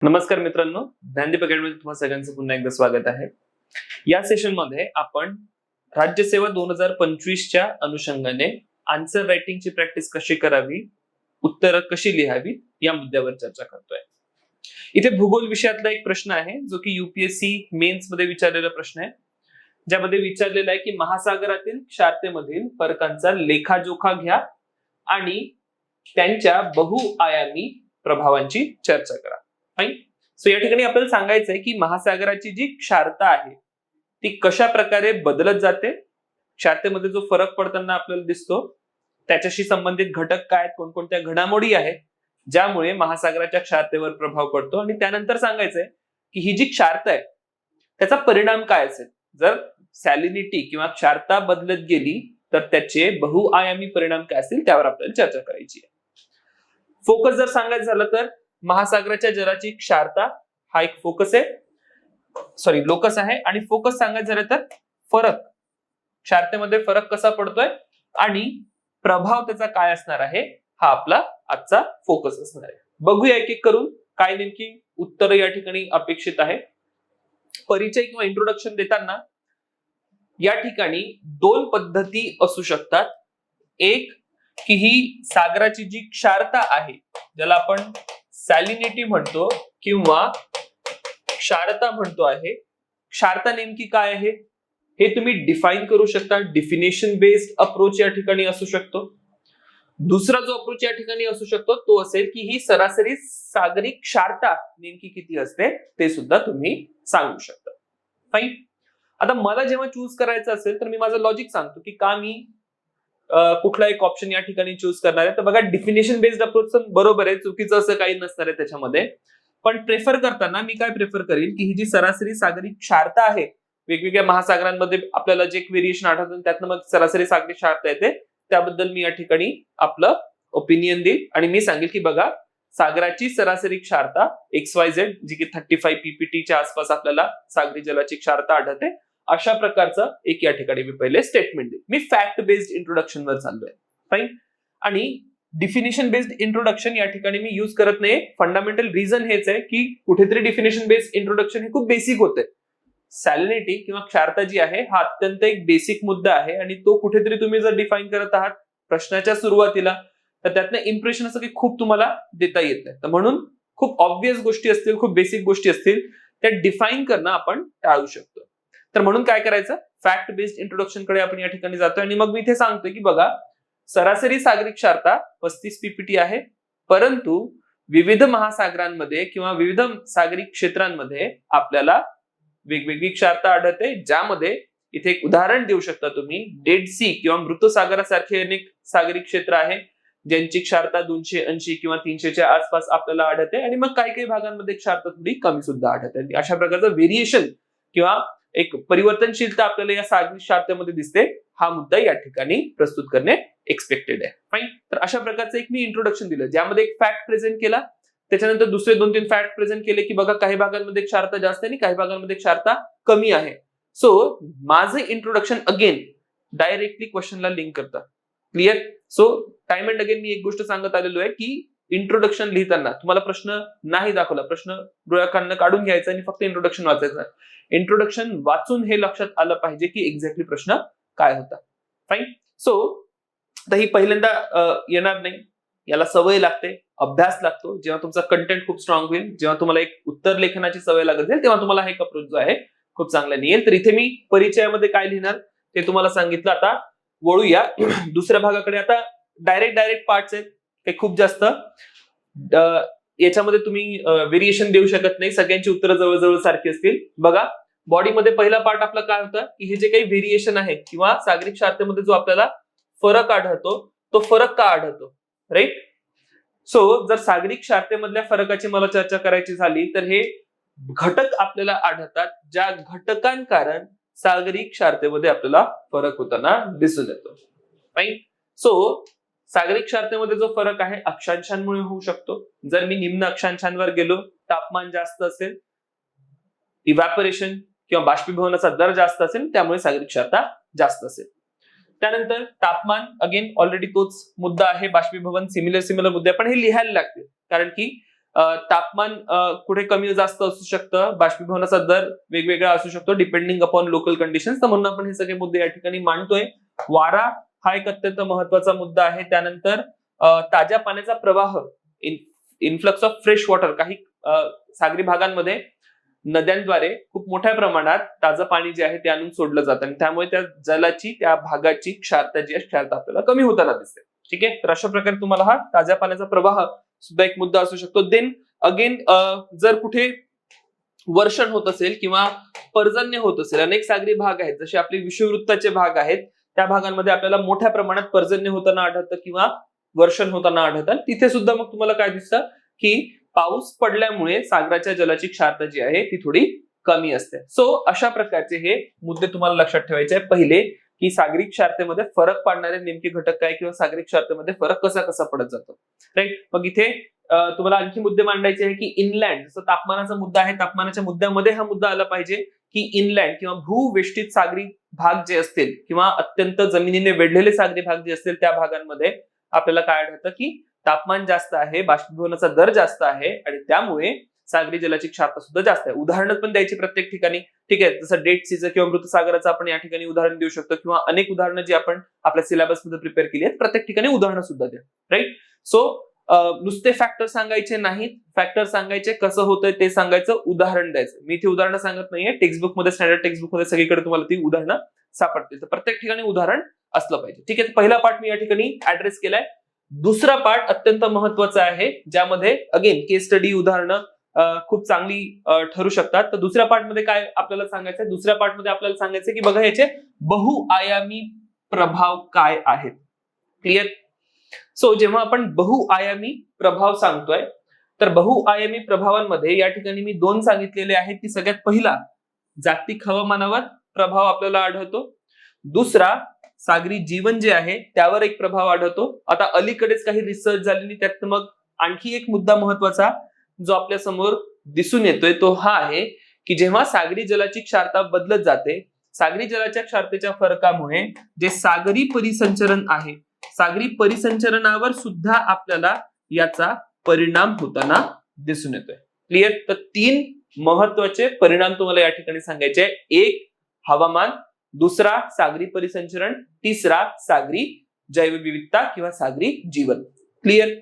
नमस्कार मित्रांनो, ज्ञानदीप अकॅडमीत तुम्हा सगळ्यांचं पुन्हा एकदा स्वागत आहे. या सेशन मध्ये आपण राज्यसेवा 2025च्या अनुषंगाने आन्सर रायटिंगची प्रॅक्टिस कशी करावी, उत्तरं कशी लिहावी या मुद्द्यावर चर्चा करतोय. इथे भूगोल विषयातला एक प्रश्न आहे जो की युपीएससी मेन्स मध्ये विचारलेला प्रश्न आहे, ज्यामध्ये विचारलेला आहे की महासागरातील क्षारतेमधील फरकांचा लेखाजोखा घ्या आणि त्यांच्या बहुआयामी प्रभावांची चर्चा करा. सो या ठिकाणी आपल्याला सांगायचंय की महासागराची जी क्षारता आहे ती कशा प्रकारे बदलत जाते, क्षारतेमध्ये जो फरक पडताना आपल्याला दिसतो त्याच्याशी संबंधित घटक काय आहेत, कोणकोणत्या घडामोडी आहेत ज्यामुळे महासागराच्या क्षारतेवर प्रभाव पडतो, आणि त्यानंतर सांगायचंय की ही जी क्षारता आहे त्याचा परिणाम काय असेल. जर सॅलिनिटी किंवा क्षारता बदलत गेली तर त्याचे बहुआयामी परिणाम काय असतील त्यावर आपल्याला चर्चा करायची आहे. फोकस जर सांगायचं झालं तर महासागराच्या जलाची क्षारता हा एक फोकस आहे, लोकस आहे, आणि फोकस सांगायचं झालं तर फरक, क्षारतेमध्ये फरक कसा पडतोय आणि प्रभाव त्याचा काय असणार आहे हा आपला आजचा फोकस असणार आहे. बघूया एक एक करून काय नेमकी उत्तर या ठिकाणी अपेक्षित आहे. परिचय किंवा इंट्रोडक्शन देताना या ठिकाणी दोन पद्धती असू शकतात. एक की ही सागराची जी क्षारता आहे ज्याला आपण सॅलिनिटी म्हणतो किंवा क्षारता म्हणतो आहे, क्षारता नेमकी काय आहे हे तुम्ही डिफाईन करू शकता. डिफिनेशन बेस्ड अप्रोच या ठिकाणी असू शकतो. दुसरा जो अप्रोच या ठिकाणी असू शकतो तो असेल की ही सरासरी सागरी क्षारता नेमकी किती असते ते सुद्धा तुम्ही सांगू शकता. फाईन. आता मला जेव्हा चूज करायचं असेल तर मी माझं लॉजिक सांगतो की का मी कुठला एक ऑप्शन या ठिकाणी चूज करणार आहे. तर बघा, डिफिनेशन बेस्ड अप्रोच बरोबर आहे, चुकीचं असं काही नसणार आहे त्याच्यामध्ये. पण प्रेफर करताना मी काय प्रेफर करेल की ही जी सरासरी सागरी क्षारता आहे, वेगवेगळ्या महासागरांमध्ये आपल्याला जे व्हेरिएशन आढळतं त्यातनं मग सरासरी सागरी क्षारता येते, त्याबद्दल मी या ठिकाणी आपलं ओपिनियन देईल आणि मी सांगेल की बघा, सागराची सरासरी क्षारता XYZ जी की 35 PPTच्या आसपास आपल्याला सागरी जलाची क्षारता आढळते. अशा प्रकारचं एक या ठिकाणी मी पहिले स्टेटमेंट देईल. मी फॅक्ट बेस्ड इंट्रोडक्शन वर चाललोय. फाईन. आणि डिफिनेशन बेस्ड इंट्रोडक्शन या ठिकाणी मी युज करत नाही. फंडामेंटल रिझन हेच आहे की कुठेतरी डिफिनेशन बेस्ड इंट्रोडक्शन हे खूप बेसिक होते. सॅलिनिटी किंवा क्षारता जी आहे हा अत्यंत एक बेसिक मुद्दा आहे आणि तो कुठेतरी तुम्ही जर डिफाईन करत आहात प्रश्नाच्या सुरुवातीला तर त्यातनं इम्प्रेशन असं की खूप तुम्हाला देता येत नाही. तर म्हणून खूप ऑब्व्हियस गोष्टी असतील, खूप बेसिक गोष्टी असतील त्या डिफाईन करणं आपण टाळू शकतो. तर म्हणून काय करायचं, फॅक्ट बेस्ड इंट्रोडक्शन कडे आपण या ठिकाणी जातोय आणि मग मी इथे सांगतोय की बघा, सरासरी सागरी क्षारता 35 PPT आहे, परंतु विविध महासागरांमध्ये किंवा विविध सागरी क्षेत्रांमध्ये आपल्याला वेगवेगळी क्षारता आढळते, ज्यामध्ये इथे एक उदाहरण देऊ शकता तुम्ही. डेड सी किंवा मृत सागरासारखे अनेक सागरी क्षेत्र आहे ज्यांची क्षारता 280 किंवा 300च्या आसपास आपल्याला आढळते, आणि मग काही काही भागांमध्ये क्षारता थोडी कमी सुद्धा आढळते. अशा प्रकारचं व्हेरिएशन किंवा एक परिवर्तनशीलता आपल्याला या सागरी क्षारतेमध्ये दिसते. हा मुद्दा या ठिकाणी प्रस्तुत करणे एक्सपेक्टेड आहे. फाईन. तर अशा प्रकारचं एक मी इंट्रोडक्शन दिलं ज्यामध्ये एक फॅक्ट प्रेझेंट केला, त्याच्यानंतर दुसरे 2-3 फॅक्ट प्रेझेंट केले की बघा काही भागांमध्ये क्षारता जास्त आहे आणि काही भागांमध्ये क्षारता कमी आहे. सो माझं इंट्रोडक्शन अगेन डायरेक्टली क्वेश्चनला लिंक करतं. Clear. So time and again मी एक गोष्ट सांगत आलेलो आहे की इंट्रोडक्शन लिहिताना तुम्हाला प्रश्न नाही दाखवला, प्रश्न डोळ्याखालनं काढून घ्यायचा आणि फक्त इंट्रोडक्शन वाचायचं. इंट्रोडक्शन वाचून हे लक्षात आलं पाहिजे की एक्झॅक्टली प्रश्न काय होता. फाईन. सो ही पहिल्यांदा येणार नाही, याला सवय लागते, अभ्यास लागतो. जेव्हा तुमचा कंटेंट खूप स्ट्रॉंग होईल, जेव्हा तुम्हाला एक उत्तर लेखनाची सवय लागत जाईल, तेव्हा तुम्हाला हा एक अप्रोच जो आहे खूप चांगला येईल. तर इथे मी परिचयामध्ये काय लिहिणार ते तुम्हाला सांगितलं. आता वळूया दुसऱ्या भागाकडे. आता डायरेक्ट पार्ट्स आहेत, ते खूप जास्त याच्यामध्ये तुम्ही व्हेरिएशन देऊ शकत नाही, सगळ्यांची उत्तरं जवळजवळ सारखी असतील. बघा, बॉडीमध्ये पहिला पार्ट आपला काय होता की हे जे काही व्हेरिएशन आहे किंवा सागरी क्षारतेमध्ये जो आपल्याला फरक आढळतो तो फरक का आढळतो, राईट. सो जर सागरी क्षारतेमधल्या फरकाची मला चर्चा करायची झाली तर हे घटक आपल्याला आढळतात ज्या घटकांकारण सागरी क्षारतेमध्ये आपल्याला फरक होताना दिसून येतो. राईट. सो सागरी क्षारतेमध्ये जो फरक आहे अक्षांशांमुळे होऊ शकतो. जर मी निम्न अक्षांशांवर गेलो, तापमान जास्त असेल, इव्हॅपोरेशन किंवा बाष्पीभवनाचा दर जास्त असेल, त्यामुळे सागरी क्षारता जास्त असेल. त्यानंतर तापमान, अगेन ऑलरेडी तोच मुद्दा आहे, बाष्पीभवन, सिमिलर मुद्दे, पण हे लिहायला लागते कारण की तापमान कुठे कमी जास्त असू शकतं, बाष्पीभवनाचा दर वेगवेगळा असू शकतो डिपेंडिंग अपॉन लोकल कंडिशन्स. तर म्हणून आपण हे सगळे मुद्दे या ठिकाणी मांडतोय. वारा हा एक अत्यंत महत्वाचा मुद्दा आहे. त्यानंतर ताज्या पाण्याचा प्रवाह, इन्फ्लक्स ऑफ फ्रेश वॉटर. काही सागरी भागांमध्ये नद्यांद्वारे खूप मोठ्या प्रमाणात ताजं पाणी जे आहे ते आणून सोडलं जातं आणि त्यामुळे त्या जलाची, त्या भागाची क्षारता जी आहे, क्षारता आपल्याला कमी होताना दिसते. ठीक आहे, तर अशा प्रकारे तुम्हाला हा ताज्या पाण्याचा प्रवाह सुद्धा एक मुद्दा असू शकतो. देन अगेन जर कुठे वर्षण होत असेल किंवा पर्जन्य होत असेल, अनेक सागरी भाग आहेत जसे आपले विषुववृत्ताचे भाग आहेत, त्या भागांमध्ये आपल्याला मोठ्या प्रमाणात पर्जन्य होताना आढळतं किंवा वर्षण होताना आढळतं. तिथे सुद्धा मग तुम्हाला काय दिसतं की पाऊस पडल्यामुळे सागराच्या जलाची क्षारता जी आहे ती थोडी कमी असते. सो अशा प्रकारचे हे मुद्दे तुम्हाला लक्षात ठेवायचे आहे. पहिले की सागरी क्षारतेमध्ये फरक पाडणारे नेमके घटक काय किंवा सागरी क्षारतेमध्ये फरक कसा कसा पडत जातो. राईट, मग इथे तुम्हाला आणखी मुद्दे मांडायचे आहे की इनलँड, जसं तापमानाचा मुद्दा आहे, तापमानाच्या मुद्द्यामध्ये हा मुद्दा आला पाहिजे की इनलँड किंवा भूवेष्टित सागरी भाग जे असतील किंवा अत्यंत जमिनीने वेढलेले सागरी भाग जे असतील त्या भागांमध्ये आपल्याला काय आढळतं की तापमान जास्त आहे, बाष्पीभवनाचा दर जास्त आहे आणि त्यामुळे सागरी जलाची क्षारता सुद्धा जास्त आहे. उदाहरणं पण द्यायची प्रत्येक ठिकाणी. ठीक आहे, जसं डेड सीचं किंवा मृतसागराचं आपण या ठिकाणी उदाहरण देऊ शकतो किंवा अनेक उदाहरणं जी आपण आपल्या सिलेबस मध्ये प्रिपेअर केली आहेत, प्रत्येक ठिकाणी उदाहरणं सुद्धा द्या. राईट, सो नुसते फॅक्टर सांगायचे नाहीत, फॅक्टर सांगायचे, कसं होतंय ते सांगायचं, उदाहरण द्यायचं. मी इथे उदाहरणं सांगत नाहीये, टेक्स्टबुक मध्ये, स्टँडर्ड टेक्स्टबुक मध्ये सगळीकडे तुम्हाला ती उदाहरणं सापडतील. तर प्रत्येक ठिकाणी उदाहरण असलं पाहिजे. ठीक आहे, पहिला पार्ट मी या ठिकाणी ऍड्रेस केलाय. दुसरा पार्ट अत्यंत महत्वाचा आहे, ज्यामध्ये अगेन केस स्टडी, उदाहरणं खूप चांगली ठरू शकतात. तर दुसऱ्या पार्ट मध्ये काय आपल्याला सांगायचंय, दुसऱ्या पार्ट मध्ये आपल्याला सांगायचंय की बघा याचे बहुआयामी प्रभाव काय आहेत. क्लिअर. सो जेव्हा आपण बहुआयामी प्रभाव सांगतोय तर बहुआयामी प्रभावांमध्ये या ठिकाणी मी दोन सांगितलेले आहेत की सगळ्यात पहिला जागतिक हवामानावर प्रभाव आपल्याला आढळतो, दुसरा सागरी जीवन जे आहे त्यावर एक प्रभाव आढळतो. आता अलीकडेच काही रिसर्च झालेली, त्यात मग आणखी एक मुद्दा महत्वाचा जो आपल्या समोर दिसून येतोय तो हा आहे की जेव्हा सागरी जलाची क्षारता बदलत जाते, सागरी जलाच्या क्षारतेच्या फरकामुळे जे सागरी परिसंचरण आहे, सागरी परिसंचरणावर सुद्धा आपल्याला याचा परिणाम होताना दिसून येतोय. क्लिअर. तर तीन महत्वाचे परिणाम तुम्हाला या ठिकाणी सांगायचे आहे. एक हवामान, दुसरा सागरी परिसंचरण, तिसरा सागरी जैवविविधता किंवा सागरी जीवन. क्लिअर.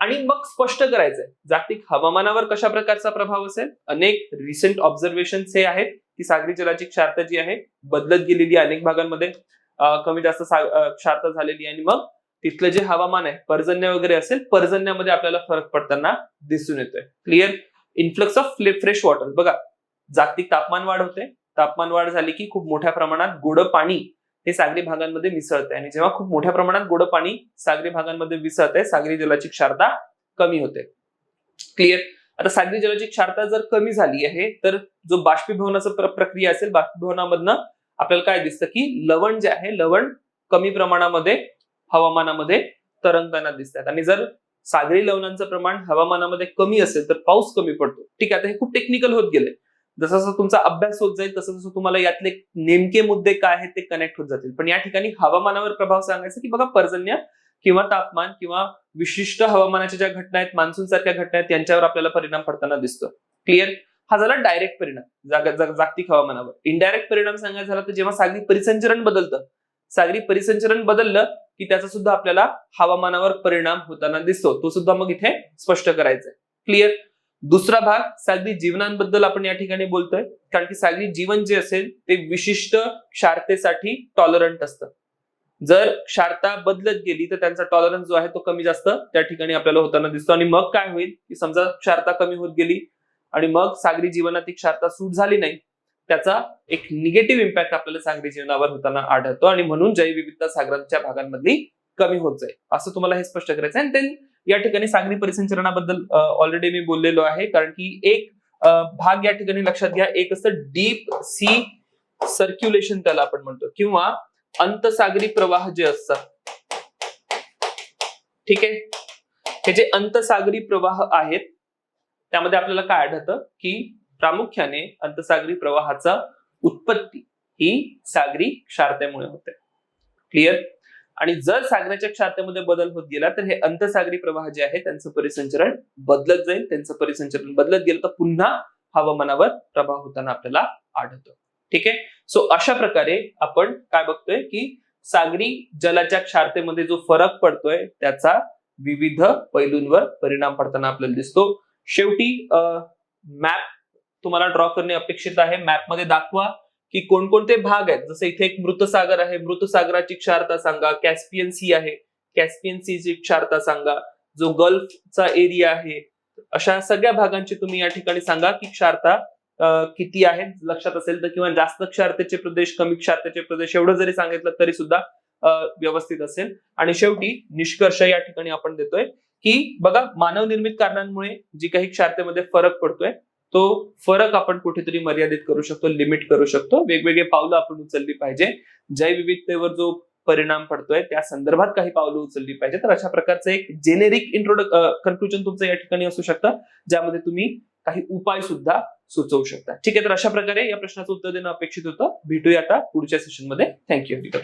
आणि मग स्पष्ट करायचंय जागतिक हवामानावर कशा प्रकारचा प्रभाव असेल. अनेक रिसेंट ऑब्झर्वेशन हे आहेत की सागरी जलाची क्षारता जी आहे बदलत गेलेली, अनेक भागांमध्ये कमी जास्त क्षारता झालेली, आणि मग तिथलं जे हवामान आहे, पर्जन्य वगैरे असेल, पर्जन्यामध्ये आपल्याला फरक पडताना दिसून येतोय. Clear. Influx of fresh water, बघा जागतिक तापमान वाढ होते, तापमान वाढ झाली की खूप मोठ्या प्रमाणात गोड पाणी हे सागरी भागांमध्ये मिसळते आणि जेव्हा खूप मोठ्या प्रमाणात गोड पाणी सागरी भागांमध्ये मिसळते, सागरी जलाची क्षारता कमी होते. क्लिअर. आता सागरी जलाची क्षारता जर कमी झाली आहे तर जो बाष्पीभवनाचा प्रक्रिया असेल, बाष्पीभवनामधनं आपल्याला काय दिसतं की लवण जे आहे, लवण कमी प्रमाणामध्ये हवामानामध्ये तरंगताना दिसतात. आणि जर सागरी लवणांचं प्रमाण हवामानामध्ये कमी असेल तर पाऊस कमी पडतो. ठीक आहे, आता हे खूप टेक्निकल होत गेले. जसं जसं तुमचा अभ्यास होत जाईल तसं तसं तुम्हाला यातले नेमके मुद्दे काय आहेत ते कनेक्ट होत जातील. पण या ठिकाणी हवामानावर प्रभाव सांगायचा की बघा पर्जन्य किंवा तापमान किंवा विशिष्ट हवामानाच्या ज्या घटना आहेत, मान्सून सारख्या घटना आहेत, यांच्यावर आपल्याला परिणाम पडताना दिसतो. क्लिअर. हा झाला डायरेक्ट परिणाम जागतिक हवामानावर. इनडायरेक्ट परिणाम सांगायचा झाला तर जेव्हा सागरी परिसंचरण बदलतं, सागरी परिसंचरण बदललं की त्याचा सुद्धा आपल्याला हवामानावर परिणाम होताना दिसतो. तो सुद्धा मग इथे स्पष्ट करायचा आहे. क्लिअर. दुसरा भाग सागरी जीवनांबद्दल आपण या ठिकाणी बोलतोय, कारण की सागरी जीवन जे असेल ते विशिष्ट क्षारतेसाठी टॉलरंट असतं. जर क्षारता बदलत गेली तर त्यांचा टॉलरन्स जो आहे तो कमी जास्त त्या ठिकाणी आपल्याला होताना दिसतो. आणि मग काय होईल की समजा क्षारता कमी होत गेली आणि मग सागरी जीवनात ती क्षारता सूट झाली नाही, त्याचा एक निगेटिव्ह इम्पॅक्ट आपल्याला सागरी जीवनावर होताना आढळतो आणि म्हणून जैवविविधता सागरांच्या भागांमधली कमी होत जाईल, असं तुम्हाला हे स्पष्ट करायचं आहे. आणि या ठिकाणी सागरी परिसंचरणाबद्दल ऑलरेडी मी बोललेलो आहे, कारण की एक भाग या ठिकाणी लक्षात घ्या, एक असतं डीप सी सर्क्युलेशन त्याला आपण म्हणतो, किंवा अंतसागरी प्रवाह जे असतात. ठीक आहे, हे जे अंतसागरी प्रवाह आहेत त्यामध्ये आपल्याला काय आढळतं की प्रामुख्याने अंतसागरी प्रवाहाचा उत्पत्ती ही सागरी क्षारतेमुळे होते. क्लिअर. आणि जर सागराच्या क्षारतेमध्ये बदल होत गेला तर हे अंतसागरी प्रवाह जे आहे त्यांचं परिसंचरण बदलत जाईल. त्यांचं परिसंचरण बदलत गेलं तर पुन्हा हवामानावर प्रभाव होताना आपल्याला आढळतो. ठीक आहे. सो अशा प्रकारे आपण काय बघतोय की सागरी जलाच्या क्षारतेमध्ये जो फरक पडतोय त्याचा विविध पैलूंवर परिणाम पडताना आपल्याला दिसतो. शेवटी मॅप तुम्हाला ड्रॉ करणे अपेक्षित आहे. मॅपमध्ये दाखवा की कोणकोणते भाग आहेत. जसं इथे एक मृत सागर आहे, मृत सागराची क्षारता सांगा. कॅस्पियन सी आहे, कॅस्पियन सीची क्षारता सांगा. जो गल्फचा एरिया आहे, अशा सगळ्या भागांची तुम्ही या ठिकाणी सांगा की क्षारता किती आहे. लक्षात असेल तर, किंवा जास्त क्षारतेचे प्रदेश, कमी क्षारतेचे प्रदेश एवढं जरी सांगितलं तरी सुद्धा व्यवस्थित असेल. आणि शेवटी निष्कर्ष या ठिकाणी आपण देतोय की बघा, मानव निर्मित कारणांमुळे जी काही क्षारतेमध्ये फरक पडतोय तो फरक आपण कुठेतरी मर्यादित करू शकतो, लिमिट करू शकतो. वेगवेगळे पावलं आपण उचलली पाहिजे. जैवविविधतेवर जो परिणाम पडतोय त्या संदर्भात काही पावलं उचलली पाहिजे. तर अशा प्रकारचं एक जेनेरिक कन्क्लुजन तुमचं या ठिकाणी असू शकतं, ज्यामध्ये तुम्ही काही उपाय सुद्धा सुचवू शकता. ठीक आहे. तर अशा प्रकारे या प्रश्नाचं उत्तर देणं अपेक्षित होतं. भेटूया आता पुढच्या सेशनमध्ये. थँक्यू.